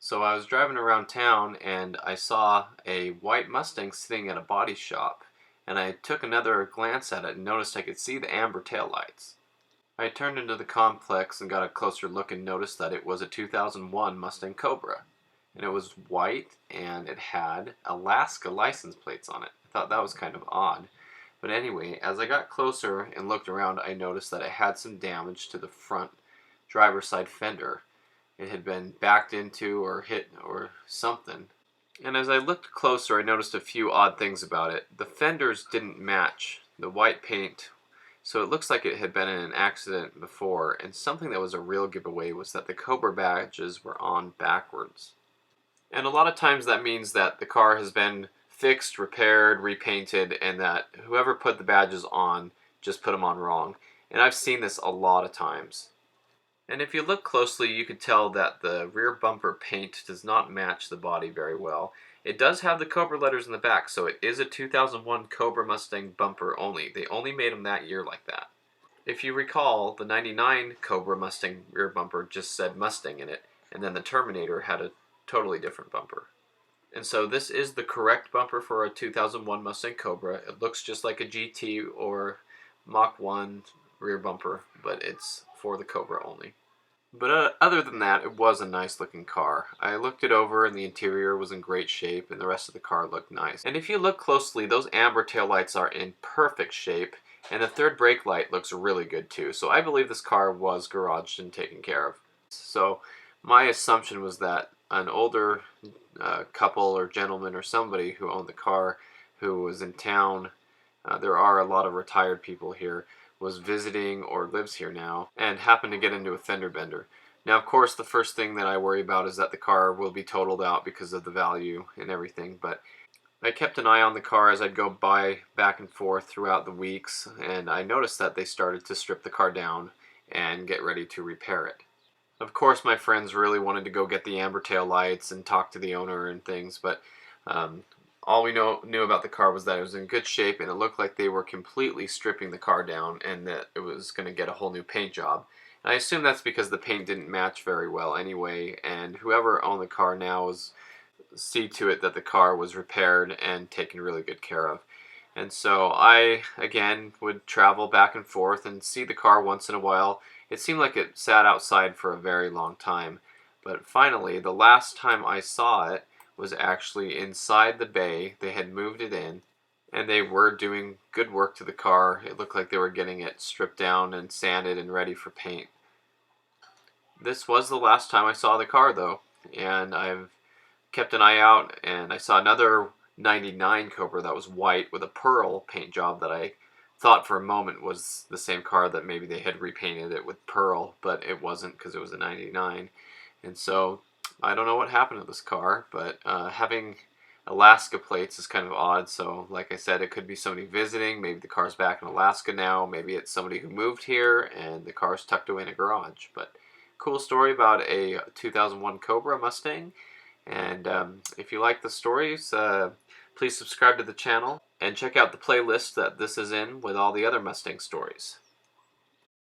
So I was driving around town and I saw a white Mustang sitting at a body shop, and I took another glance at it and noticed I could see the amber taillights. I turned into the complex and got a closer look and noticed that it was a 2001 Mustang Cobra. And it was white and it had Alaska license plates on it. I thought that was kind of odd. But anyway, as I got closer and looked around, I noticed that it had some damage to the front driver's side fender. It had been backed into or hit or something. And as I looked closer, I noticed a few odd things about it. The fenders didn't match the white paint, so it looks like it had been in an accident before, and something that was a real giveaway was that the Cobra badges were on backwards. And a lot of times that means that the car has been fixed, repaired, repainted, and that whoever put the badges on just put them on wrong. And I've seen this a lot of times. And if you look closely, you could tell that the rear bumper paint does not match the body very well. It does have the Cobra letters in the back, so it is a 2001 Cobra Mustang bumper only. They only made them that year like that. If you recall, the 99 Cobra Mustang rear bumper just said Mustang in it, and then the Terminator had a totally different bumper. And so this is the correct bumper for a 2001 Mustang Cobra. It looks just like a GT or Mach 1 rear bumper, but it's for the Cobra only. But other than that, it was a nice looking car. I looked it over and the interior was in great shape and the rest of the car looked nice. And if you look closely, those amber taillights are in perfect shape, and the third brake light looks really good too. So I believe this car was garaged and taken care of. So my assumption was that an older couple or gentleman or somebody who owned the car who was in town, there are a lot of retired people here, was visiting or lives here now and happened to get into a fender bender. Now, of course, the first thing that I worry about is that the car will be totaled out because of the value and everything, but I kept an eye on the car as I'd go by back and forth throughout the weeks, and I noticed that they started to strip the car down and get ready to repair it. Of course, my friends really wanted to go get the amber tail lights and talk to the owner and things, but all we knew about the car was that it was in good shape, and it looked like they were completely stripping the car down and that it was going to get a whole new paint job. And I assume that's because the paint didn't match very well anyway, and whoever owned the car now was see to it that the car was repaired and taken really good care of. And so I, again, would travel back and forth and see the car once in a while. It seemed like it sat outside for a very long time, but finally, the last time I saw it was actually inside the bay. They had moved it in, and they were doing good work to the car. It looked like they were getting it stripped down and sanded and ready for paint. This was the last time I saw the car, though, and I've kept an eye out, and I saw another 99 Cobra that was white with a pearl paint job that I thought for a moment was the same car, that maybe they had repainted it with pearl, but it wasn't because it was a 99. And so I don't know what happened to this car, but having Alaska plates is kind of odd. So like I said, it could be somebody visiting. Maybe the car's back in Alaska now. Maybe it's somebody who moved here and the car's tucked away in a garage. But cool story about a 2001 Cobra Mustang. And if you like the stories, please subscribe to the channel and check out the playlist that this is in with all the other Mustang stories.